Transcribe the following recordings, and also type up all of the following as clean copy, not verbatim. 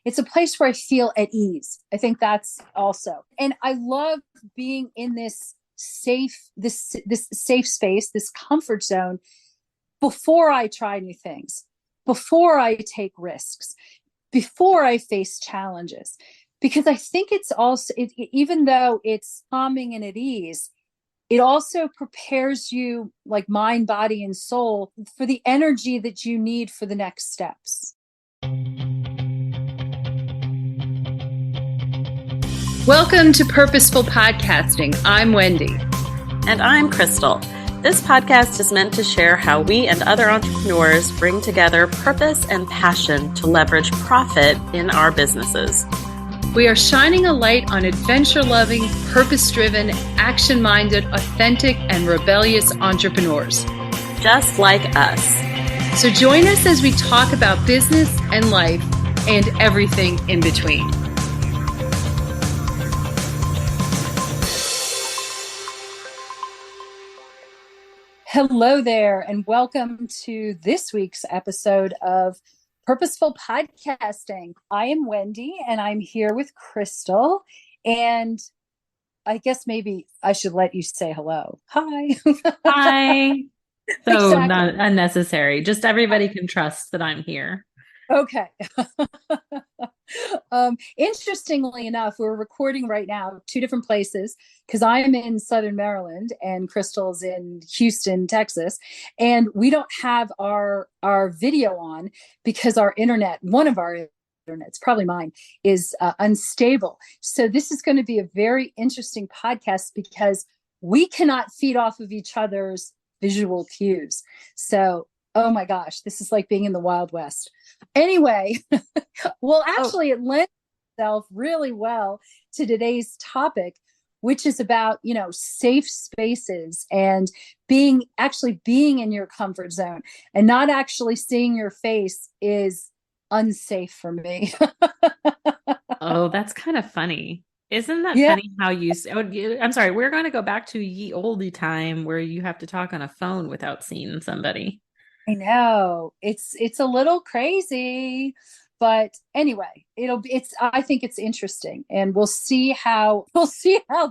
it's a place where I feel at ease. I think that's also, and I love being in this safe space, this comfort zone before I try new things, before I take risks, before I face challenges. Because I think it's also, even though it's calming and at ease, it also prepares you, like mind, body, and soul, for the energy that you need for the next steps. Welcome to Purposeful Podcasting. I'm Wendy. And I'm Krystal. This podcast is meant to share how we and other entrepreneurs bring together purpose and passion to leverage profit in our businesses. We are shining a light on adventure-loving, purpose-driven, action-minded, authentic, and rebellious entrepreneurs. Just like us. So join us as we talk about business and life and everything in between. Hello there, and welcome to this week's episode of Purposeful Podcasting. I am Wendy, and I'm here with Krystal. And I guess maybe I should let you say hello. Hi. Hi. So Exactly. Not unnecessary. Just everybody can trust that I'm here. Okay. Interestingly enough, we're recording right now two different places because I'm in Southern Maryland and Krystal's in Houston, Texas, and we don't have our video on because our internet, one of our internets, probably mine, is unstable. So this is going to be a very interesting podcast because we cannot feed off of each other's visual cues. So, oh my gosh, this is like being in the Wild West. Anyway, well, actually, it lends itself really well to today's topic, which is about, safe spaces and being in your comfort zone and not actually seeing your face is unsafe for me. Oh, that's kind of funny. Isn't that Yeah. funny how I'm sorry, we're going to go back to ye olde time where you have to talk on a phone without seeing somebody. I know it's a little crazy, but anyway, I think it's interesting, and we'll see how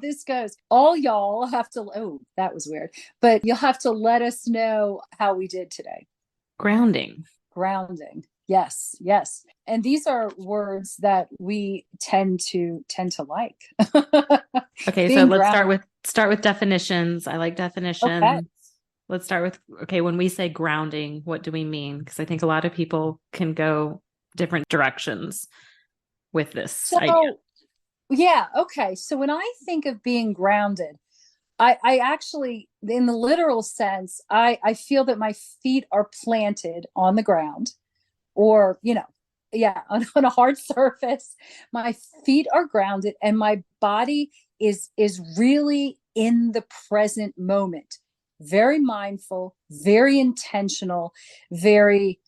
this goes. All y'all have to, oh, that was weird, but you'll have to let us know how we did today. Grounding. Yes. And these are words that we tend to like. Okay, so let's start with definitions. I like definitions. Okay. Let's start with, when we say grounding, what do we mean? Because I think a lot of people can go different directions with this idea. Yeah, okay. So when I think of being grounded, I actually, in the literal sense, I feel that my feet are planted on the ground or, on a hard surface. My feet are grounded and my body is really in the present moment. Very mindful, very intentional, very,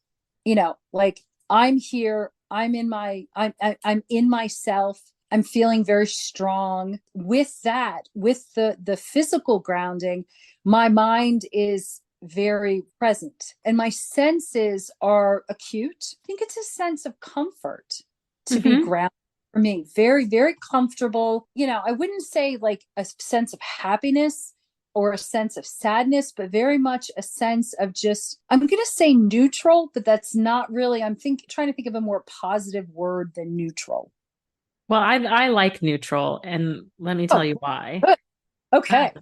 like I'm here, I'm in myself. I'm feeling very strong. With that, with the physical grounding, my mind is very present and my senses are acute. I think it's a sense of comfort to be grounded for me. Very, very comfortable. I wouldn't say like a sense of happiness or a sense of sadness, but very much a sense of just, I'm going to say neutral, but that's not really, trying to think of a more positive word than neutral. Well, I like neutral, and let me tell you why. Good. Okay.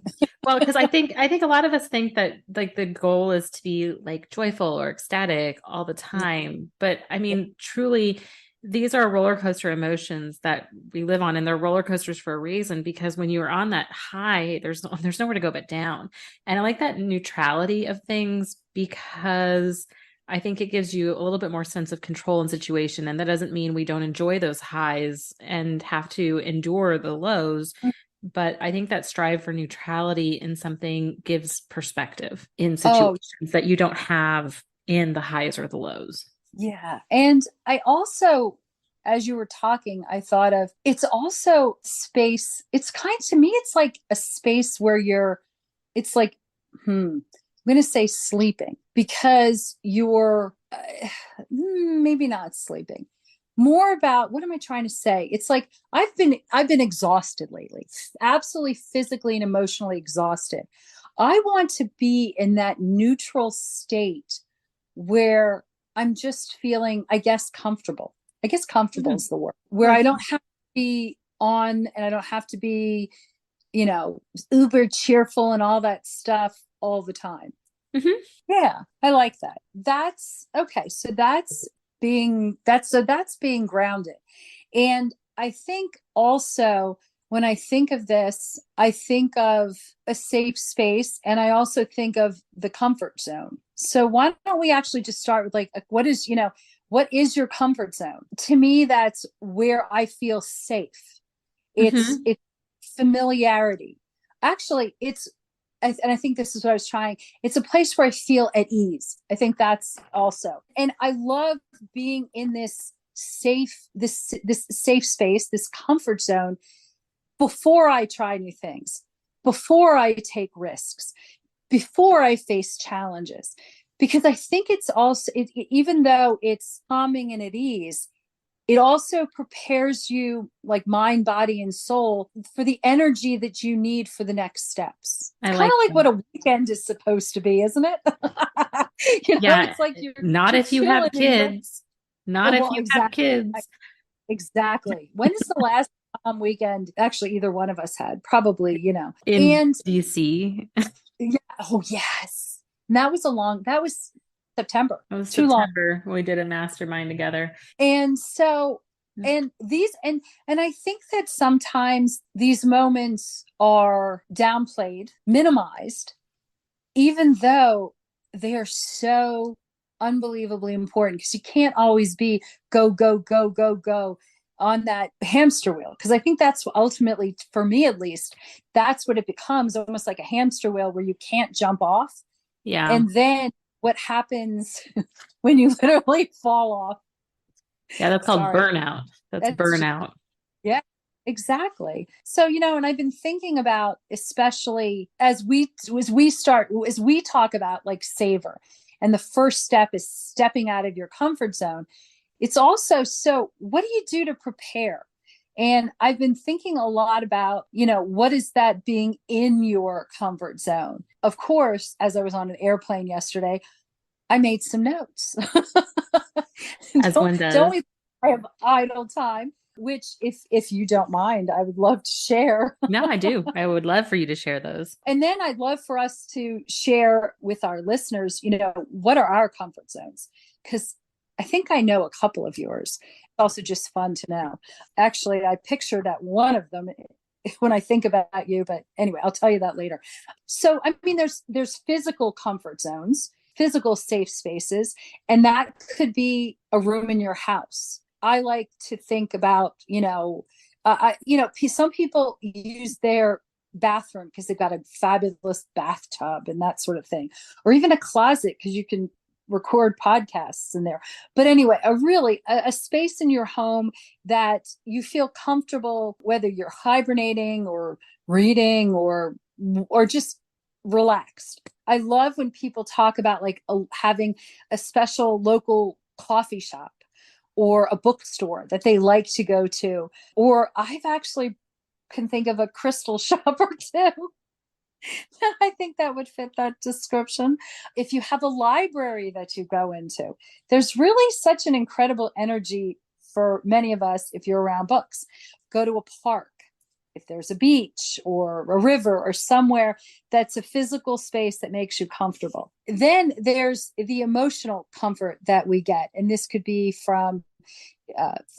Well, because I think a lot of us think that like the goal is to be like joyful or ecstatic all the time. But I mean, truly, these are roller coaster emotions that we live on, and they're roller coasters for a reason, because when you're on that high, there's nowhere to go but down. And I like that neutrality of things because I think it gives you a little bit more sense of control in situation. And that doesn't mean we don't enjoy those highs and have to endure the lows. But I think that strive for neutrality in something gives perspective in situations that you don't have in the highs or the lows. Yeah. And I also, as you were talking, I thought of, it's also space. It's to me, it's like a space where it's like, I'm going to say sleeping, because you're maybe not sleeping, more about, what am I trying to say? It's like I've been exhausted lately, absolutely physically and emotionally exhausted. I want to be in that neutral state where I'm just feeling, I guess, comfortable. I guess comfortable is the word, where I don't have to be on, and I don't have to be, uber cheerful and all that stuff all the time. Mm-hmm. Yeah, I like that. That's okay. So that's being grounded. And I think also, when I think of this, I think of a safe space, and I also think of the comfort zone. So why don't we actually just start with, like, what is your comfort zone? To me, that's where I feel safe. Mm-hmm. It's familiarity. Actually, and I think this is what I was trying. It's a place where I feel at ease. I think that's also, and I love being in this safe space, this comfort zone, before I try new things, before I take risks, before I face challenges. Because I think it's also, even though it's calming and at ease, it also prepares you, like mind, body, and soul, for the energy that you need for the next steps. It's I kind like of like what that. a weekend is supposed to be, isn't it? Yeah. It's like Not you're if you have chilling and kids. Not if well, you have exactly. kids. Exactly. When is the last weekend? Actually, either one of us had, probably, In and DC. yeah, oh yes. And that was September. It was Too long. September when we did a mastermind together. And so, and I think that sometimes these moments are downplayed, minimized, even though they are so unbelievably important, because you can't always be go, go, go, go, go on that hamster wheel. Because I think that's ultimately, for me at least, that's what it becomes, almost like a hamster wheel where you can't jump off. Yeah. And then what happens when you literally fall off? Yeah, that's called Sorry, burnout. That's that's just, burnout. yeah, exactly. So, and I've been thinking about, especially as we talk about, like, savor, and the first step is stepping out of your comfort zone. It's also, so what do you do to prepare? And I've been thinking a lot about, what is that being in your comfort zone? Of course, as I was on an airplane yesterday, I made some notes. As one Don't does. we have idle time? Which, if you don't mind, I would love to share. No, I do. I would love for you to share those. And then I'd love for us to share with our listeners, what are our comfort zones? Because I think I know a couple of yours. It's also just fun to know. Actually, I pictured at one of them when I think about you, but anyway, I'll tell you that later. So, I mean, there's physical comfort zones, physical safe spaces, and that could be a room in your house. I like to think about, some people use their bathroom because they've got a fabulous bathtub and that sort of thing, or even a closet because you can record podcasts in there. But anyway, a space in your home that you feel comfortable, whether you're hibernating or reading or just relaxed. I love when people talk about, like, having a special local coffee shop or a bookstore that they like to go to. Or I've actually can think of a crystal shop or two. I think that would fit that description. If you have a library that you go into, there's really such an incredible energy for many of us if you're around books. Go to a park, if there's a beach or a river or somewhere that's a physical space that makes you comfortable. Then there's the emotional comfort that we get. And this could be from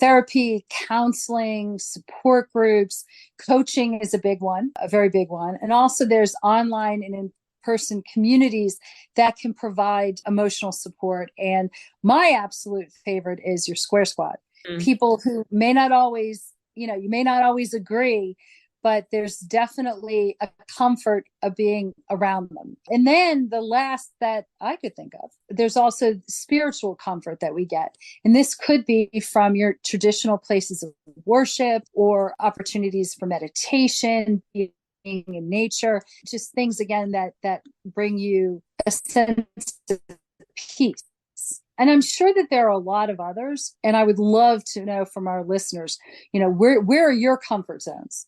therapy, counseling, support groups. Coaching is a big one, a very big one. And also there's online and in-person communities that can provide emotional support. And my absolute favorite is your Square Squad. People who may not always, you may not always agree, but there's definitely a comfort of being around them. And then the last that I could think of, there's also spiritual comfort that we get. And this could be from your traditional places of worship or opportunities for meditation, being in nature, just things, again, that bring you a sense of peace. And I'm sure that there are a lot of others. And I would love to know from our listeners, where are your comfort zones?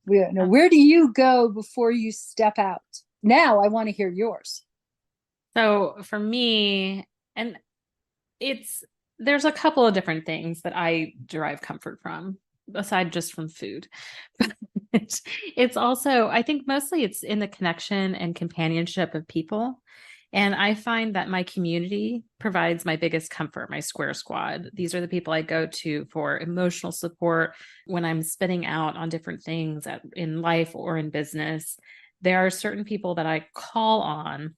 Where do you go before you step out? Now I want to hear yours. So for me, and there's a couple of different things that I derive comfort from, aside just from food. But it's also, I think mostly it's in the connection and companionship of people. And I find that my community provides my biggest comfort, my square squad. These are the people I go to for emotional support when I'm spinning out on different things in life or in business. There are certain people that I call on,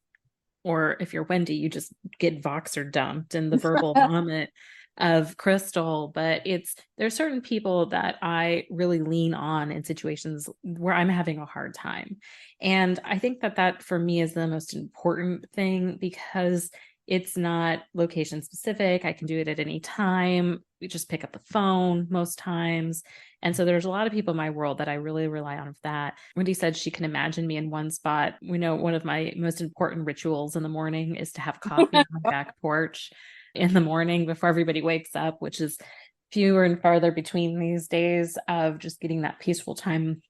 or if you're Wendy, you just get Voxer dumped in the verbal vomit of Krystal. But there's certain people that I really lean on in situations where I'm having a hard time. And I think that for me is the most important thing, because it's not location specific. I can do it at any time. We just pick up the phone most times. And so there's a lot of people in my world that I really rely on for that. Wendy said she can imagine me in one spot. We know one of my most important rituals in the morning is to have coffee on my back porch in the morning before everybody wakes up, which is fewer and farther between these days, of just getting that peaceful time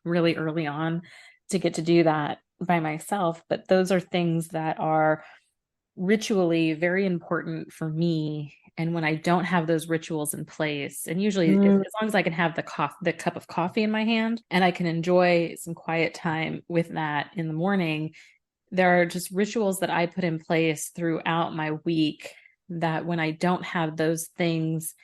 really early on to get to do that by myself. But those are things that are ritually very important for me. And when I don't have those rituals in place, and usually as long as I can have the cup of coffee in my hand and I can enjoy some quiet time with that in the morning, there are just rituals that I put in place throughout my week that when I don't have those things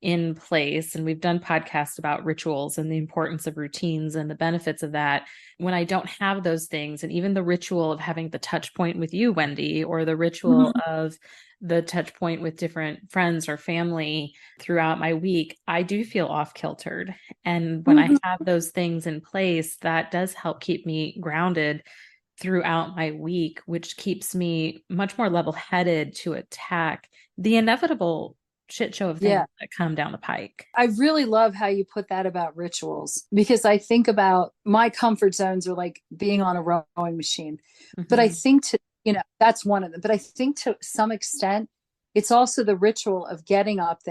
in place, and we've done podcasts about rituals and the importance of routines and the benefits of that. When I don't have those things, and even the ritual of having the touch point with you, Wendy, or the ritual of the touch point with different friends or family throughout my week, I do feel off kiltered. And when I have those things in place, that does help keep me grounded throughout my week, which keeps me much more level-headed to attack the inevitable shit show of things that come down the pike. I really love how you put that about rituals, because I think about my comfort zones are like being on a rowing machine. But I think that's one of them. But I think to some extent, it's also the ritual of getting up,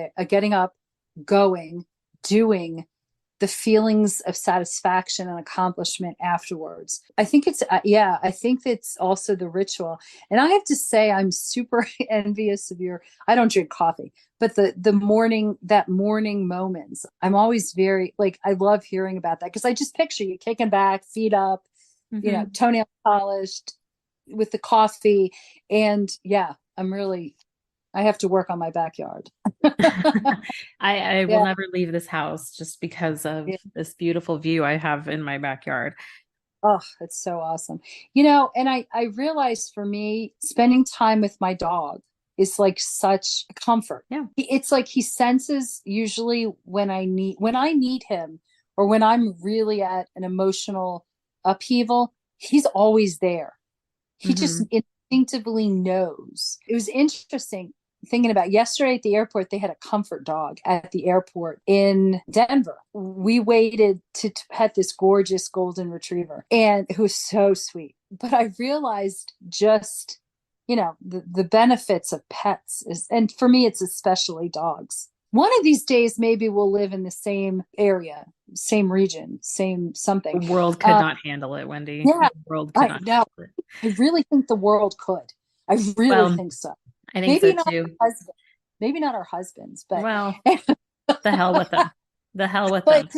going, doing, the feelings of satisfaction and accomplishment afterwards. I think I think it's also the ritual. And I have to say, I'm super envious of I don't drink coffee, but the morning moments, I'm always very, like, I love hearing about that, because I just picture you kicking back, feet up, toenail polished with the coffee. And I have to work on my backyard. I will never leave this house just because of this beautiful view I have in my backyard. Oh, it's so awesome. And I realized for me, spending time with my dog is like such comfort. Yeah. It's like he senses usually when I need him, or when I'm really at an emotional upheaval, he's always there. He just instinctively knows. It was interesting thinking about yesterday at the airport. They had a comfort dog at the airport in Denver. We waited to pet this gorgeous golden retriever, and it was so sweet. But I realized just, the benefits of pets and for me, it's especially dogs. One of these days, maybe we'll live in the same area, same region, same something. The world could not handle it, Wendy. Yeah, the world could not handle it. I really think the world could. I really think so. I think maybe so not too. Maybe not our husbands, but the hell with them. The hell with them.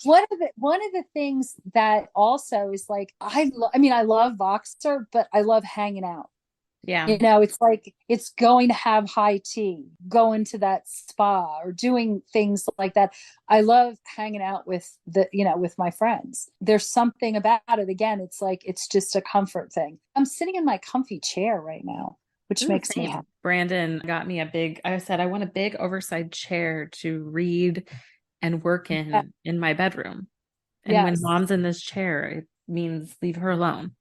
One of the things that also is like, I love Voxer, but I love hanging out. Yeah. It's like, it's going to have high tea, going to that spa, or doing things like that. I love hanging out with with my friends. There's something about it. Again, it's like, it's just a comfort thing. I'm sitting in my comfy chair right now, which makes me happy. Brandon got me I said, I want a big oversized chair to read and work in my bedroom. And when mom's in this chair, it means leave her alone.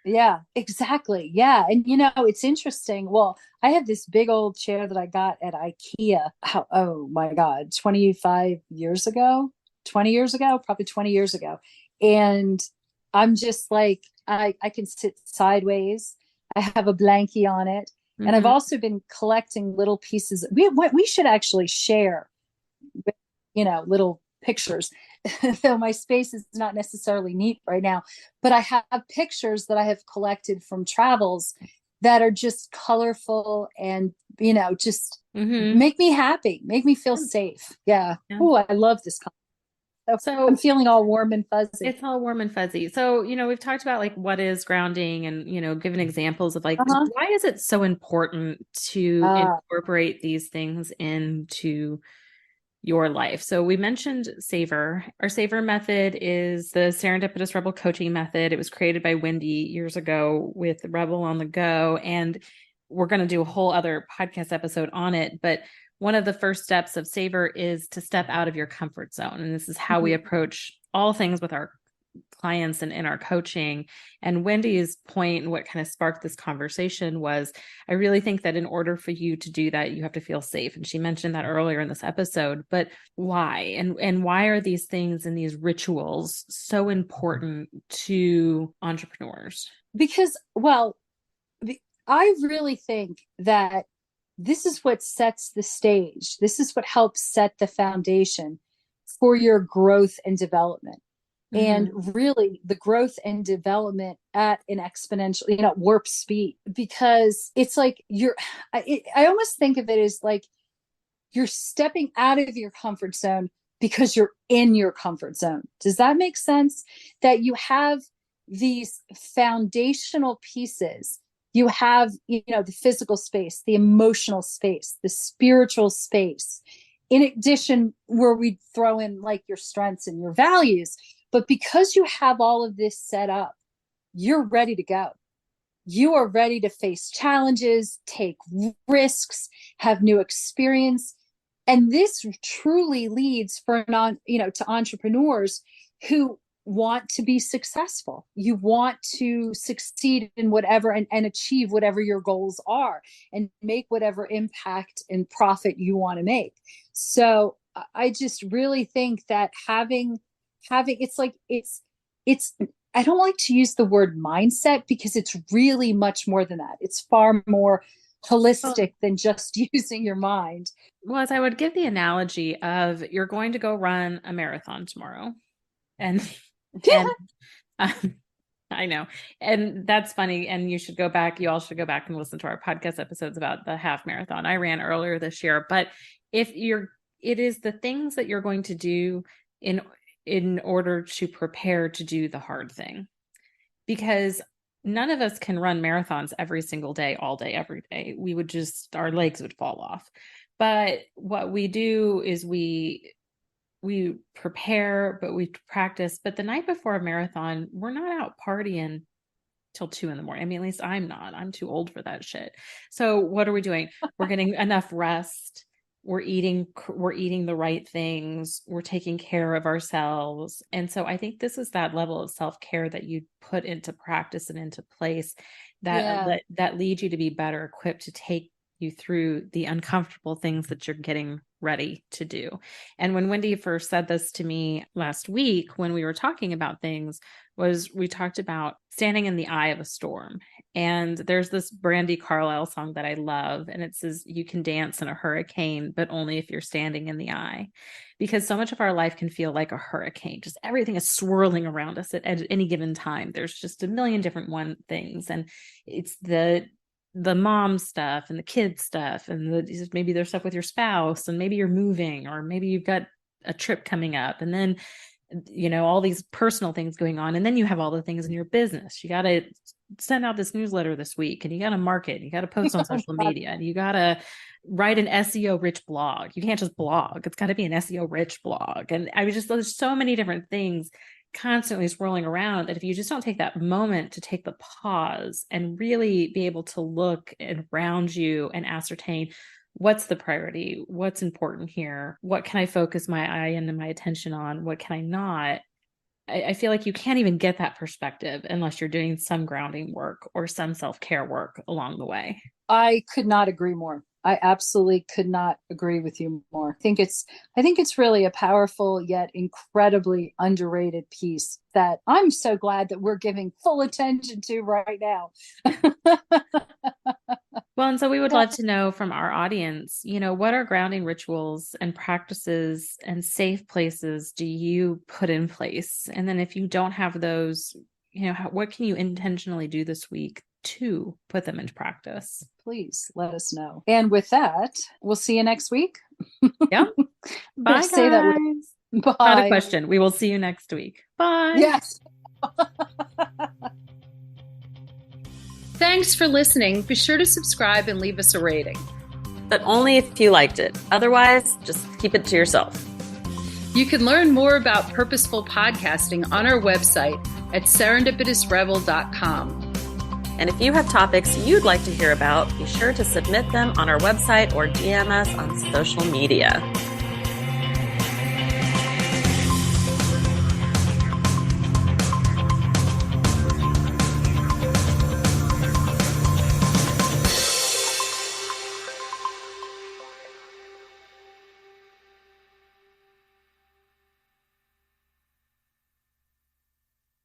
Yeah, exactly. Yeah. And it's interesting. Well, I have this big old chair that I got at IKEA. Oh my God, 20 years ago. And I'm just like, I can sit sideways. I have a blankie on it, And I've also been collecting little pieces. We should actually share, little pictures. Though my space is not necessarily neat right now, but I have pictures that I have collected from travels that are just colorful and, just make me happy, make me feel safe. Yeah. Oh, I love this. So I'm feeling all warm and fuzzy. It's all warm and fuzzy. So, we've talked about like what is grounding and, given examples of like, why is it so important to incorporate these things into your life? So we mentioned Savor. Our Savor method is the Serendipitous Rebel coaching method. It was created by Wendy years ago with Rebel on the Go. And we're going to do a whole other podcast episode on it. But one of the first steps of Savor is to step out of your comfort zone. And this is how we approach all things with our clients and in our coaching. And Wendy's point and what kind of sparked this conversation was, I really think that in order for you to do that, you have to feel safe. And she mentioned that earlier in this episode, but why? And why are these things and these rituals so important to entrepreneurs? Because, I really think that this is what sets the stage. This is what helps set the foundation for your growth and development. And really the growth and development at an exponential, warp speed, because it's like I almost think of it as like you're stepping out of your comfort zone because you're in your comfort zone. Does that make sense? That you have these foundational pieces. You have, the physical space, the emotional space, the spiritual space. In addition, where we throw in like your strengths and your values. But because you have all of this set up, you're ready to go. You are ready to face challenges, take risks, have new experience. And this truly leads to entrepreneurs who want to be successful. You want to succeed in whatever and achieve whatever your goals are and make whatever impact and profit you want to make. So I just really think that having it's I don't like to use the word mindset because it's really much more than that. It's far more holistic than just using your mind. Well, as I would give the analogy of you're going to go run a marathon tomorrow. And I know. And that's funny. And you all should go back and listen to our podcast episodes about the half marathon I ran earlier this year. But it is the things that you're going to do in order to prepare to do the hard thing, because none of us can run marathons every single day, all day, every day. Our legs would fall off. But what we do is we prepare, but we practice. But the night before a marathon, we're not out partying till 2 a.m. I mean, at least I'm not. I'm too old for that shit. So what are we doing? We're getting enough rest. We're eating the right things. We're taking care of ourselves. And so I think this is that level of self-care that you put into practice and into place that leads you to be better equipped to take you through the uncomfortable things that you're getting ready to do. And when Wendy first said this to me last week, when we were talking about things, we talked about standing in the eye of a storm. And there's this Brandy Carlisle song that I love. And it says, you can dance in a hurricane, but only if you're standing in the eye. Because so much of our life can feel like a hurricane. Just everything is swirling around us at any given time. There's just a million different things. And it's the mom stuff and the kid stuff. And maybe there's stuff with your spouse, and maybe you're moving, or maybe you've got a trip coming up. And then all these personal things going on. And then you have all the things in your business. You got to send out this newsletter this week, and you got to market, and you got to post on social media, and you got to write an SEO rich blog. You can't just blog. It's got to be an SEO rich blog. And there's so many different things constantly swirling around that if you just don't take that moment to take the pause and really be able to look around you and ascertain what's the priority, what's important here, what can I focus my eye and my attention on, what can I not, I feel like you can't even get that perspective unless you're doing some grounding work or some self-care work along the way. I could not agree more. I absolutely could not agree with you more. I think it's really a powerful yet incredibly underrated piece that I'm so glad that we're giving full attention to right now. Well, and so we would love to know from our audience, what are grounding rituals and practices and safe places do you put in place? And then if you don't have those, what can you intentionally do this week to put them into practice? Please let us know. And with that, we'll see you next week. Yeah. Bye, guys. Say that Bye. Not a question. We will see you next week. Bye. Yes. Thanks for listening. Be sure to subscribe and leave us a rating. But only if you liked it. Otherwise, just keep it to yourself. You can learn more about purposeful podcasting on our website at serendipitousrebel.com. And if you have topics you'd like to hear about, be sure to submit them on our website or DM us on social media.